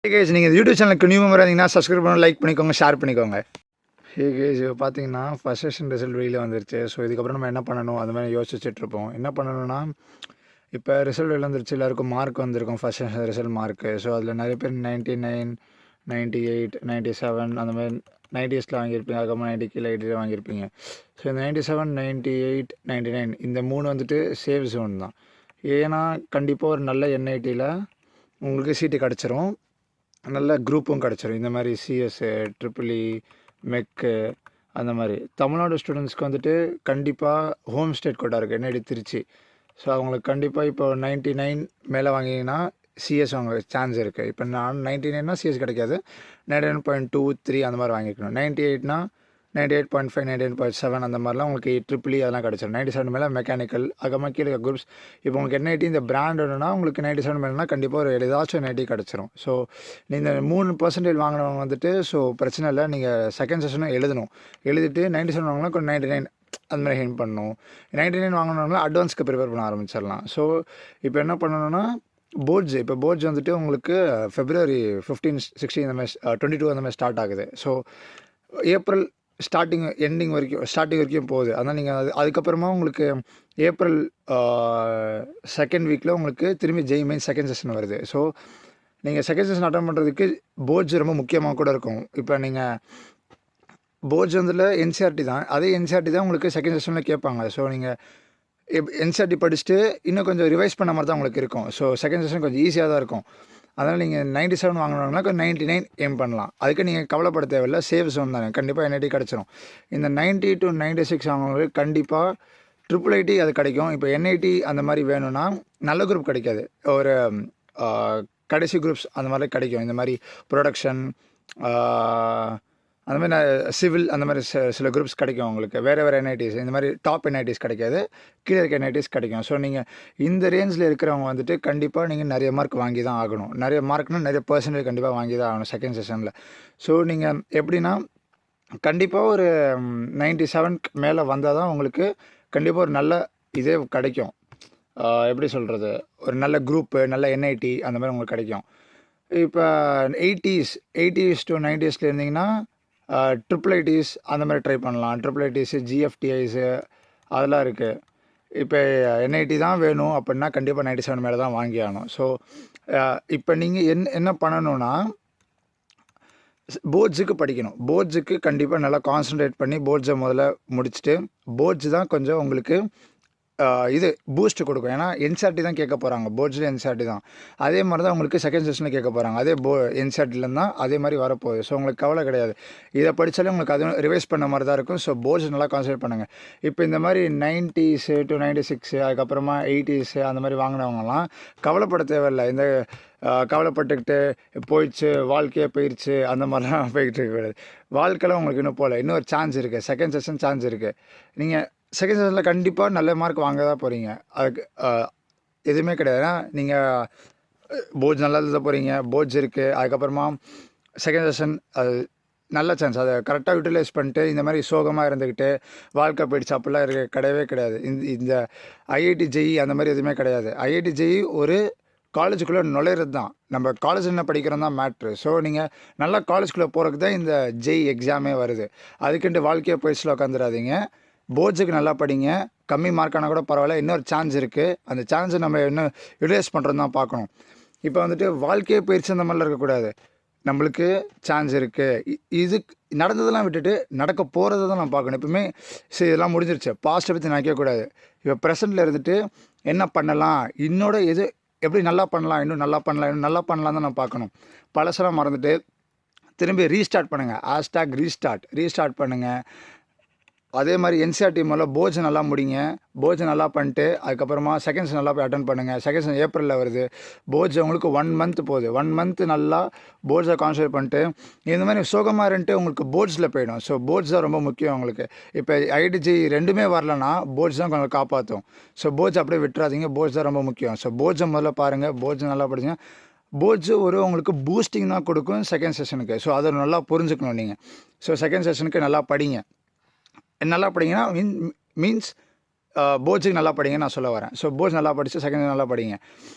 ஹே case, நீங்கள் இந்த YouTube சேனலுக்கு நியூ மெம்பர் இருந்தீங்கன்னா சப்ஸ்கிரைப் பண்ணி லைக் பண்ணிக்கோங்க, ஷேர் பண்ணிக்கோங்க. ஹே கேஸ், இப்போ பார்த்தீங்கன்னா ஃபஸ்ட் செஷன் ரிசல்ட் வெளியில் வந்துருச்சு. ஸோ இதுக்கப்புறம் நம்ம என்ன பண்ணணும் அது மாதிரி யோசிச்சுட்ருப்போம். என்ன பண்ணணும்னா, இப்போ ரிசல்ட் வெளில வந்துருச்சு, எல்லாருக்கும் மார்க் வந்திருக்கும் first session result mark. So அதில் நிறைய பேர் 99, 98, 97 அந்த மாதிரி 90s வாங்கியிருப்பீங்க. அதுக்கப்புறம் 90 கீழே 80 வாங்கியிருப்பீங்க. ஸோ இந்த 97, 98, 99 இந்த 3 வந்துட்டு சேஃப் ஜோன் தான். ஏன்னா கண்டிப்பாக ஒரு நல்ல என்ஐடியில் உங்களுக்கு சீட்டு கிடச்சிரும், நல்ல குரூப்பும் கிடச்சிரும். இந்த மாதிரி சிஎஸ்ஸு, ட்ரிபிள்இ, மெக்கு அந்த மாதிரி தமிழ்நாடு ஸ்டூடெண்ட்ஸ்க்கு வந்துட்டு கண்டிப்பாக ஹோம் ஸ்டேட் கோட்டா இருக்குது, என்ஐடி திருச்சி. ஸோ அவங்களுக்கு கண்டிப்பாக இப்போ 99 மேலே வாங்கிங்கன்னா சிஎஸ் வாங்க சான்ஸ் இருக்குது. இப்போ நான் 99னா சிஎஸ் கிடைக்காது, 99.23 அந்த மாதிரி வாங்கிக்கணும். 98னா 98.5, 98.7 அந்த மாதிரிலாம் உங்களுக்கு ட்ரிபிள்இ அதெல்லாம் கிடச்சிடும். 97 மேலே மெக்கானிக்கல், அதுக்கப்புறமா கீழே குரூப்ஸ். இப்போ உங்களுக்கு என்ஐடி இந்த பிராண்ட் வேணும்னா உங்களுக்கு 97 மேலேனா கண்டிப்பாக ஒரு ஏதாச்சும் என்ஐடி கிடச்சிரும். ஸோ நீங்கள் 3% வாங்கினவங்க வந்துட்டு ஸோ பிரச்சனை இல்லை, நீங்கள் செகண்ட் செஷனும் எழுதிட்டு 97 வாங்கினா கொஞ்சம் 99 அந்த மாதிரி ஹெல்ப் பண்ணணும். 99 வாங்கினவங்கள அட்வான்ஸ்க்கு ப்ரிப்பேர் பண்ண ஆரம்பிச்சிடலாம். ஸோ இப்போ என்ன பண்ணணும்னா இப்போ போர்ட்ஸ் வந்துட்டு உங்களுக்கு February 15, 16 அந்த மாதிரி 22 அந்த மாதிரி ஸ்டார்ட் ஆகுது. ஸோ ஏப்ரல் ஸ்டார்டிங் வரைக்கும் போகுது. அதனால் நீங்கள் அதுக்கப்புறமா உங்களுக்கு ஏப்ரல் செகண்ட் வீக்கில் உங்களுக்கு திரும்பி ஜெய் மெயின் செகண்ட் செஷன் வருது. ஸோ நீங்கள் செகண்ட் செஷன் அட்டன் பண்ணுறதுக்கு போர்ட்ஸ் ரொம்ப முக்கியமாக கூட இருக்கும். இப்போ நீங்கள் போர்ட்ஸ் வந்துல என்சிஆர்டி தான், அதே என்சிஆர்டி தான் உங்களுக்கு செகண்ட் செஷனில் கேட்பாங்க. ஸோ நீங்கள் என்சிஆர்டி படிச்சுட்டு இன்னும் கொஞ்சம் ரிவைஸ் பண்ண மாதிரி தான் உங்களுக்கு இருக்கும். ஸோ செகண்ட் செஷன் கொஞ்சம் ஈஸியாக தான் இருக்கும். அதனால் நீங்கள் 97 வாங்கினோம்னா கொஞ்சம் 99 எய்ம் பண்ணலாம். அதுக்கு நீங்கள் கவலைப்பட தேவையில்லை, சேஃப் ஜோன் தானே, கண்டிப்பாக என்ஐடி கிடச்சிரும். இந்த 90 to 96 வாங்கினவங்களுக்கு கண்டிப்பாக ட்ரிபிள் ஐடி அது கிடைக்கும். இப்போ என்ஐடி அந்த மாதிரி வேணும்னா நல்ல குரூப் கிடைக்காது, ஒரு கடைசி குரூப்ஸ் அந்த மாதிரி கிடைக்கும். இந்த மாதிரி ப்ரொடக்ஷன் அந்த மாதிரி சிவில் அந்த மாதிரி சில குரூப்ஸ் கிடைக்கும் உங்களுக்கு. வேறு என்ஐடிஸ் இந்த மாதிரி டாப் என்ஐடிஸ் கிடைக்காது, கீழே இருக்க என்ஐடிஸ் கிடைக்கும். ஸோ நீங்கள் இந்த ரேஞ்சில் இருக்கிறவங்க வந்துட்டு கண்டிப்பாக நீங்கள் நிறைய மார்க் வாங்கி தான் ஆகணும். நிறைய மார்க்னால் நிறைய பர்சன்டேஜ் கண்டிப்பாக வாங்கி தான் ஆகணும் செகண்ட் செஷனில். ஸோ நீங்கள் எப்படின்னா கண்டிப்பாக ஒரு 97 மேலே வந்தால் தான் உங்களுக்கு கண்டிப்பாக ஒரு நல்ல இதே கிடைக்கும். எப்படி சொல்கிறது, ஒரு நல்ல குரூப்பு, நல்ல என்ஐடி அந்த மாதிரி உங்களுக்கு கிடைக்கும். இப்போ 80s to 90s இருந்தீங்கன்னா ட்ரிபிள் ஐடிஸ் அந்த மாதிரி ட்ரை பண்ணலாம். ட்ரிபிள் ஐடிஸு, ஜிஎஃப்டிஐஸு அதெல்லாம் இருக்குது. இப்போ என்ஐடி தான் வேணும் அப்படின்னா கண்டிப்பாக 97 மேலே தான் வாங்கி ஆகணும். ஸோ இப்போ நீங்கள் என்ன பண்ணணுன்னா போர்ட்ஸுக்கு படிக்கணும். போர்ட்ஸுக்கு கண்டிப்பாக நல்லா கான்சன்ட்ரேட் பண்ணி போர்ட்ஸை முதல்ல முடிச்சுட்டு, போர்ட்ஸ் தான் கொஞ்சம் உங்களுக்கு இது பூஸ்ட் கொடுக்கும். ஏன்னா என்சிஆர்டி தான் கேட்க போகிறாங்க, போர்ட்ஸில் என்சிஆர்டி தான். அதே மாதிரி தான் உங்களுக்கு செகண்ட் செஷனில் கேட்க போகிறாங்க, அதே என்சிஆர்டிலேருந்து தான் அதே மாதிரி வரப்போகுது. ஸோ உங்களுக்கு கவலை கிடையாது, இதை படித்தாலே உங்களுக்கு அதுவும் ரிவைஸ் பண்ண மாதிரி தான் இருக்கும். ஸோ போர்ட்ஸ் நல்லா கான்சன்ட்ரேட் பண்ணுங்கள். இப்போ இந்த மாதிரி 90s to 96 அதுக்கப்புறமா 80s அந்த மாதிரி வாங்கினவங்கலாம் கவலைப்பட தேவையில்லை. இந்த கவலைப்பட்டுக்கிட்டு போயிடுச்சு வாழ்க்கையே போயிடுச்சு அந்த மாதிரிலாம் போய்கிட்டு இருக்கக்கூடாது. வாழ்க்கையில் உங்களுக்கு இன்னும் போகல, இன்னும் ஒரு சான்ஸ் இருக்குது, செகண்ட் செஷன் சான்ஸ் இருக்குது. நீங்கள் செகண்ட் செஷனில் கண்டிப்பாக நல்ல மார்க் வாங்க தான் போகிறீங்க, அதுக்கு எதுவுமே கிடையாது. ஏன்னா நீங்கள் போர்ட்ஸ் நல்லா எழுத போகிறீங்க, போர்ட்ஸ் இருக்குது. அதுக்கப்புறமா செகண்ட் செஷன் அது நல்ல சான்ஸ், அதை கரெக்டாக யூட்டிலைஸ் பண்ணிட்டு இந்த மாதிரி சோகமாக இருந்துக்கிட்டு வாழ்க்கை போயிடுச்சு அப்படிலாம் கிடையவே கிடையாது. இந்த ஐஐடி ஜெய் அந்த மாதிரி எதுவுமே கிடையாது. ஐஐடி ஜெய் ஒரு காலேஜுக்குள்ளே நுழையிறது தான், நம்ம காலேஜ் என்ன படிக்கிறோம் தான் மேட்ரு. ஸோ நீங்கள் நல்லா காலேஜுக்குள்ளே போகிறதுக்கு தான் இந்த ஜெய் எக்ஸாமே வருது. அதுக்குன்ட்டு வாழ்க்கையை போயிடுச்சில் உட்காந்துடாதீங்க, போர்ட்ஸுக்கு நல்லா படிங்க. கம்மி மார்க்கானா கூட பரவாயில்ல, இன்னொரு சான்ஸ் இருக்குது. அந்த சான்ஸை நம்ம இன்னும் யூட்டிலைஸ் பண்ணுறது தான் பார்க்கணும். இப்போ வந்துட்டு வாழ்க்கையே போயிடுச்சு அந்த மாதிரிலாம் இருக்கக்கூடாது, நம்மளுக்கு சான்ஸ் இருக்குது. இது நடந்ததெல்லாம் விட்டுட்டு நடக்க போகிறத தான் நான் பார்க்கணும் எப்பவுமே. சரி இதெல்லாம் முடிஞ்சிருச்சு, பாஸ்ட்டை பற்றி நினைக்கக்கூடாது. இப்போ ப்ரெசென்ட்டில் இருந்துட்டு என்ன பண்ணலாம், எது எப்படி நல்லா பண்ணலாம், இன்னும் நல்லா பண்ணலாம் தான் நான் பார்க்கணும். பழசெல்லாம் மறந்துட்டு திரும்பி ரீஸ்டார்ட் பண்ணுங்கள். ரீஸ்டார்ட் பண்ணுங்கள். அதே மாதிரி என்சிஆர்டி முதல்ல போர்ட்ஸ் நல்லா முடிங்க. போர்ட்ஸ் நல்லா பண்ணிட்டு அதுக்கப்புறமா செகண்ட்ஸ் நல்லா போய் அட்டன் பண்ணுங்கள். செகண்ட்ஸ் ஏப்ரலில் வருது, போர்ட்ஸ் உங்களுக்கு 1 month போகுது. 1 month நல்லா போர்ட்ஸை கான்சன்ட்ரேட் பண்ணிட்டு இந்த மாதிரி சோகமாக இருந்துட்டு உங்களுக்கு போர்ட்ஸில் போயிடும். ஸோ போர்ட்ஸ் தான் ரொம்ப முக்கியம் உங்களுக்கு. இப்போ ஐடிஜி ரெண்டுமே வரலன்னா போர்ட்ஸ் தான் கொஞ்சம் காப்பாற்றும். ஸோ போர்ட்ஸ் அப்படியே விட்டுறாதீங்க, போர்ட்ஸ் தான் ரொம்ப முக்கியம். ஸோ போர்ட்ஸை முதல்ல பாருங்கள், போர்ட்ஸ் நல்லா படிங்க. போர்ட்ஸு உங்களுக்கு பூஸ்டிங் தான் கொடுக்கும் செகண்ட் செஷனுக்கு. ஸோ அதை நல்லா புரிஞ்சுக்கணும் நீங்கள். ஸோ செகண்ட் செஷனுக்கு நல்லா படிங்க. நல்லா படிங்கன்னா மீன்ஸ் போர்ட்ஸுக்கு நல்லா படிங்க நான் சொல்ல வரேன். ஸோ போர்ட்ஸ் நல்லா படித்து செகண்ட் நல்லா படிங்க.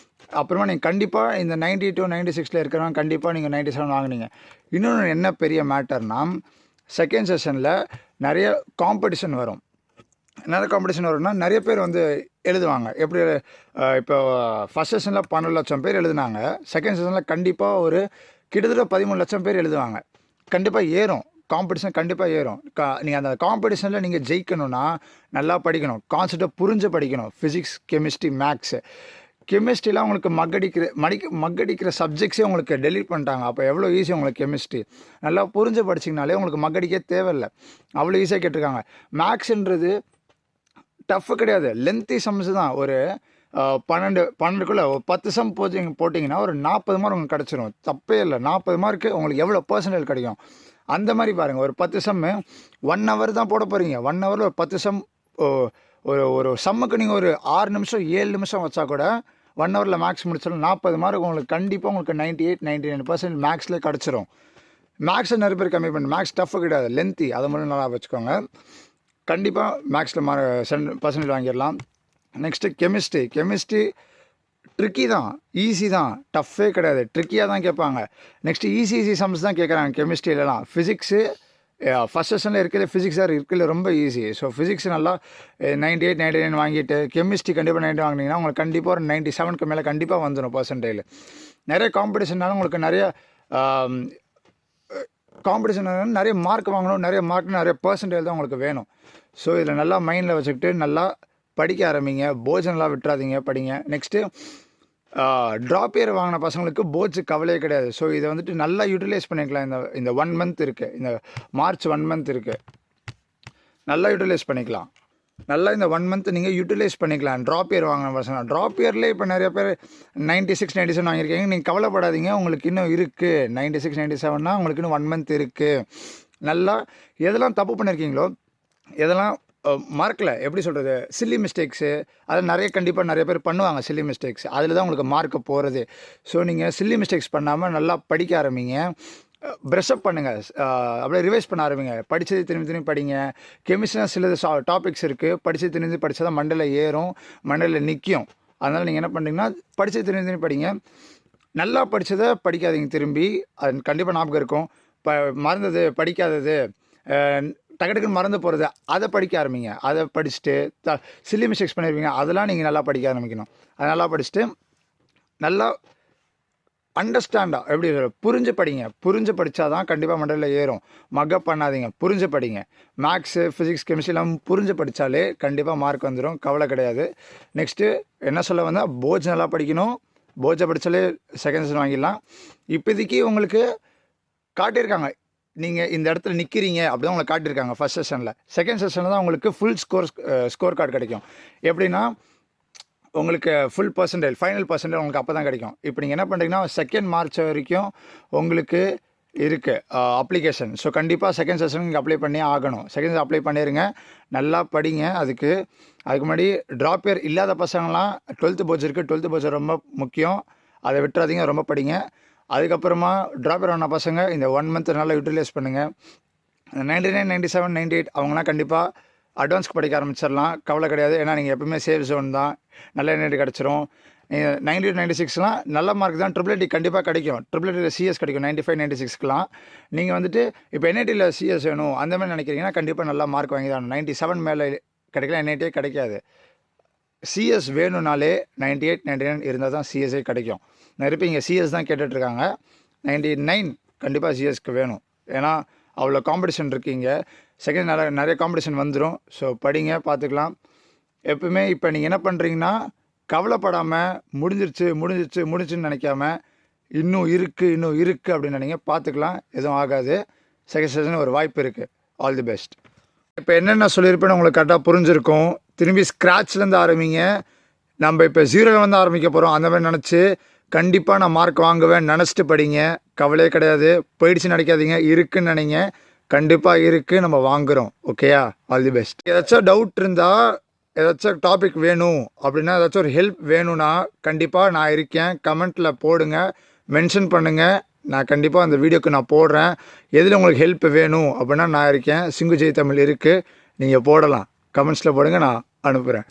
அப்புறமா நீங்கள் கண்டிப்பாக இந்த 92 96 இருக்கிறவங்க கண்டிப்பாக நீங்கள் 97 வாங்கினீங்க. இன்னொன்று என்ன பெரிய மேட்டர்னா, செகண்ட் செஷனில் நிறைய காம்படிஷன் வரும். நிறைய காம்படிஷன் வரும்னா நிறைய பேர் வந்து எழுதுவாங்க. எப்படி இப்போ ஃபஸ்ட் செஷனில் 12 லட்சம் பேர் எழுதுனாங்க. செகண்ட் செஷனில் கண்டிப்பாக ஒரு கிட்டத்தட்ட 13 லட்சம் பேர் எழுதுவாங்க. கண்டிப்பாக ஏறும், காம்படிஷன் கண்டிப்பாக ஏறும். நீங்கள் அந்த காம்படிஷனில் நீங்கள் ஜெயிக்கணும்னா நல்லா படிக்கணும், கான்செப்டை புரிஞ்சு படிக்கணும். Physics, chemistry, maths. கெமிஸ்ட்ரிலாம் உங்களுக்கு மக்கடிக்கிற சப்ஜெக்ட்ஸே உங்களுக்கு டெலீட் பண்ணிட்டாங்க. அப்போ எவ்வளோ ஈஸி உங்களுக்கு கெமிஸ்ட்ரி. நல்லா புரிஞ்சு படிச்சிங்கனாலே உங்களுக்கு மக்கடிக்கே தேவையில்லை, அவ்வளோ ஈஸியாக கேட்டிருக்காங்க. மேக்ஸுன்றது டஃப்பு கிடையாது, லென்த்தி சம்ஸ் தான். ஒரு 12 ஒரு 10 சம் போட்டிங்கன்னா ஒரு 40 மார்க் உங்களுக்கு கிடச்சிரும். தப்பே இல்லை. 40 மார்க்கு உங்களுக்கு எவ்வளோ பர்சன்டேஜ் கிடைக்கும் அந்த மாதிரி பாருங்கள். ஒரு 10 சம்மு 1 ஹவர் தான் போட போகிறீங்க. 1 ஹவரில் ஒரு 10 சம், ஒரு சம்முக்கு நீங்கள் ஒரு 6 நிமிஷம் 7 நிமிஷம் வச்சா கூட 1 ஹவரில் மேக்ஸ் முடிச்சாலும் 40 மார்க் உங்களுக்கு கண்டிப்பாக உங்களுக்கு 98-99% மேக்ஸில் கிடச்சிரும். மேக்ஸை நிறைய பேர் கம்மி பண்ணி, மேக்ஸ் டஃப்பு கிடையாது, லென்த்தி. அதை மட்டும் நல்லா வச்சுக்கோங்க. கண்டிப்பாக மேக்ஸில் 7% வாங்கிடலாம். நெக்ஸ்ட்டு கெமிஸ்ட்ரி ட்ரிக்கி தான், ஈஸி தான், டஃப்பே கிடையாது, ட்ரிக்கியாக தான் கேட்பாங்க. நெக்ஸ்ட்டு ஈஸி சம்ஸ் தான் கேட்குறாங்க கெமிஸ்ட்ரியிலலாம். ஃபிசிக்ஸு ஃபஸ்ட் செஷனில் இருக்கிறது ஃபிசிக்ஸ் தான் இருக்கிறது ரொம்ப ஈஸி. ஸோ ஃபிசிக்ஸ் நல்லா 98 99 வாங்கிட்டு கெமிஸ்ட்ரி கண்டிப்பாக 90 வாங்கினீங்கன்னா உங்களுக்கு கண்டிப்பாக ஒரு 97க்கு மேலே கண்டிப்பாக வந்துடும் பர்சன்டேஜ். நிறைய காம்படிஷன்னாலும் உங்களுக்கு நிறைய காம்படிஷன் நிறைய மார்க் வாங்கணும். நிறைய மார்க்னு நிறைய பர்சன்டேஜ் தான் உங்களுக்கு வேணும். ஸோ இதில் நல்லா மைண்டில் வச்சுக்கிட்டு நல்லா படிக்க ஆரம்பிங்க. போர்ட்ஸ் நல்லா விட்டுறாதீங்க, படிங்க. நெக்ஸ்ட்டு ட்ராப் இயர் வாங்கின பசங்களுக்கு போர்ட்ஸு கவலையே கிடையாது. ஸோ இதை வந்துட்டு நல்லா யூட்டிலைஸ் பண்ணிக்கலாம். இந்த 1 மந்த் இருக்குது, இந்த மார்ச் 1 மந்த் இருக்குது, நல்லா யூட்டிலைஸ் பண்ணிக்கலாம். நல்லா இந்த 1 மந்த் நீங்கள் யூட்டிலைஸ் பண்ணிக்கலாம். ட்ராப் இயர் வாங்கின பசங்க, ட்ராப் இயர்லேயே இப்போ நிறைய பேர் 96 97 வாங்கியிருக்கீங்க. நீங்கள் கவலைப்படாதீங்க, உங்களுக்கு இன்னும் இருக்குது. 96 97னா உங்களுக்கு இன்னும் 1 மந்த் இருக்குது. நல்லா எதெல்லாம் தப்பு பண்ணியிருக்கீங்களோ, எதெல்லாம் மார்க்கில் எப்படி சொல்கிறது, சில்லி மிஸ்டேக்ஸு, அது கண்டிப்பாக நிறைய பேர் பண்ணுவாங்க சில்லி மிஸ்டேக்ஸ். அதில் தான் உங்களுக்கு மார்க்கு போகிறது. ஸோ நீங்கள் சில்லி மிஸ்டேக்ஸ் பண்ணாமல் நல்லா படிக்க ஆரம்பிங்க. ப்ரெஷ்அப் பண்ணுங்கள், அப்படியே ரிவைஸ் பண்ண ஆரம்பிங்க. படித்தது திரும்பி படிங்க. கெமிஸ்ட்ரியில் சிலது டாபிக்ஸ் இருக்குது, படித்தது திரும்பி படித்தா தான் மண்டையில் ஏறும், மண்டையில் நிற்கும். அதனால் நீங்கள் என்ன பண்ணுறீங்கன்னா படித்தது திரும்பி படிங்க. நல்லா படித்ததை படிக்காதீங்க திரும்பி, அது கண்டிப்பாக ஞாபகம் இருக்கும். மறந்தது, படிக்காதது, டக்குன்னு மறந்து போகிறது, அதை படிக்க ஆரம்பிங்க. அதை படிச்சுட்டு சில்லி மிஸ்டேக்ஸ் பண்ணியிருப்பீங்க, அதெல்லாம் நீங்கள் நல்லா படிக்க ஆரம்பிக்கணும். அதை நல்லா படிச்சுட்டு நல்லா அண்டர்ஸ்டாண்டாக எப்படி புரிஞ்சு படிங்க. புரிஞ்சு படித்தா தான் கண்டிப்பாக மண்டையில் ஏறும். மக்கப் பண்ணாதீங்க, புரிஞ்சு படிங்க. மேக்ஸு, ஃபிசிக்ஸ், கெமிஸ்ட்ரிலாம் புரிஞ்சு படித்தாலே கண்டிப்பாக மார்க் வந்துடும், கவலை கிடையாது. நெக்ஸ்ட்டு என்ன சொல்ல வந்தால், போர்ட்ஸ் நல்லா படிக்கணும். போர்ட்ஸை படித்தாலே செகண்ட் செஷன் வாங்கிடலாம். இப்போதைக்கு உங்களுக்கு காட்டியிருக்காங்க, நீங்கள் இந்த இடத்துல நிற்கிறீங்க அப்படி தான் உங்களுக்கு காட்டியிருக்காங்க ஃபஸ்ட் செஷனில். செகண்ட் செஷனில் தான் உங்களுக்கு ஃபுல் ஸ்கோர் கார்டு கிடைக்கும். எப்படின்னா உங்களுக்கு ஃபுல் பர்சன்டேஜ், ஃபைனல் பர்சன்டேஜ் உங்களுக்கு அப்போ தான் கிடைக்கும். இப்போ நீங்கள் என்ன பண்ணுறீங்கன்னா 2 மார்ச் வரைக்கும் உங்களுக்கு இருக்குது அப்ளிகேஷன். ஸோ கண்டிப்பாக செகண்ட் செஷன் நீங்கள் அப்ளை பண்ணி ஆகணும். செகண்ட் செஷன் அப்ளை பண்ணிடுங்க, நல்லா படிங்க. அதுக்கு முன்னாடி ட்ராப் இயர் இல்லாத பசங்களாம் 12th போர்ட்ஸ் இருக்குது. 12th போர்ட்ஸ் ரொம்ப முக்கியம், அதை விட்டுறாதீங்க, ரொம்ப படிங்க. அதுக்கப்புறமா ட்ராப் இயர் ஆன பசங்க இந்த 1 மந்த் நல்லா யூட்டிலைஸ் பண்ணுங்கள். 99 97 98 அவங்களாம் கண்டிப்பாக அட்வான்ஸ்க்கு படிக்க ஆரம்பிச்சிடலாம், கவலை கிடையாது. ஏன்னா நீங்கள் எப்பவுமே சேஃப் ஜோன் தான், நல்ல என்ஐடி கிடச்சிரும். 98 96லாம் நல்ல மார்க் தான். ட்ரிபிள் கண்டிப்பாக கிடைக்கும். ட்ரிபிள் சிஎஸ் கிடைக்கும் 95 96க்குலாம். நீங்கள் வந்துட்டு இப்போ என்ஐடியில் சிஎஸ் வேணும் அந்த மாதிரி நினைக்கிறீங்கன்னா கண்டிப்பாக நல்லா மார்க் வாங்கி தான். 97 மேலே கிடைக்கலாம், என்ஐடியே கிடைக்காது. சிஎஸ் வேணும்னாலே 98 99 இருந்தால் தான் சிஎஸ்ஏ கிடைக்கும். நிறைய பேர் இங்கே சிஎஸ் தான் கேட்டுட்ருக்காங்க. 99 கண்டிப்பாக சிஎஸ்க்கு வேணும், ஏன்னா அவ்வளோ காம்படிஷன் இருக்கீங்க. செகண்ட் நிறைய காம்படிஷன் வந்துடும். ஸோ படிங்க, பார்த்துக்கலாம். எப்பவுமே இப்போ நீங்கள் என்ன பண்ணுறீங்கன்னா கவலைப்படாமல் முடிஞ்சிருச்சுன்னு நினைக்காம இன்னும் இருக்குது அப்படின்னு நினைங்க, பார்த்துக்கலாம், எதுவும் ஆகாது. செகண்ட் செஷன் ஒரு வாய்ப்பு இருக்குது. All the best. இப்போ என்னென்ன சொல்லியிருப்பேன்னு உங்களுக்கு கரெக்டாக புரிஞ்சிருக்கும். திரும்பி ஸ்க்ராட்ச்லேருந்து ஆரம்பிங்க. நம்ம இப்போ 0 ஆரம்பிக்க போகிறோம். அந்த மாதிரி நினச்சி கண்டிப்பாக நான் மார்க் வாங்குவேன் நினச்சிட்டு படிங்க, கவலையே கிடையாது. போயிடுச்சு நினைக்காதீங்க, இருக்குன்னு நினைங்க, கண்டிப்பாக இருக்குது, நம்ம வாங்குகிறோம். ஓகேயா? All the best. ஏதாச்சும் டவுட் இருந்தால், ஏதாச்சும் டாபிக் வேணும் அப்படின்னா, ஏதாச்சும் ஒரு ஹெல்ப் வேணும்னா கண்டிப்பாக நான் இருக்கேன். கமெண்ட்டில் போடுங்க, மென்ஷன் பண்ணுங்கள். நான் கண்டிப்பாக அந்த வீடியோக்கு நான் போடுறேன். எதில் உங்களுக்கு ஹெல்ப் வேணும் அப்படின்னா நான் இருக்கேன். சிங்கு ஜெய் தமிழ் இருக்குது, நீங்கள் போடலாம். கமெண்ட்ஸில் போடுங்க, நான் அனுப்புகிறேன்.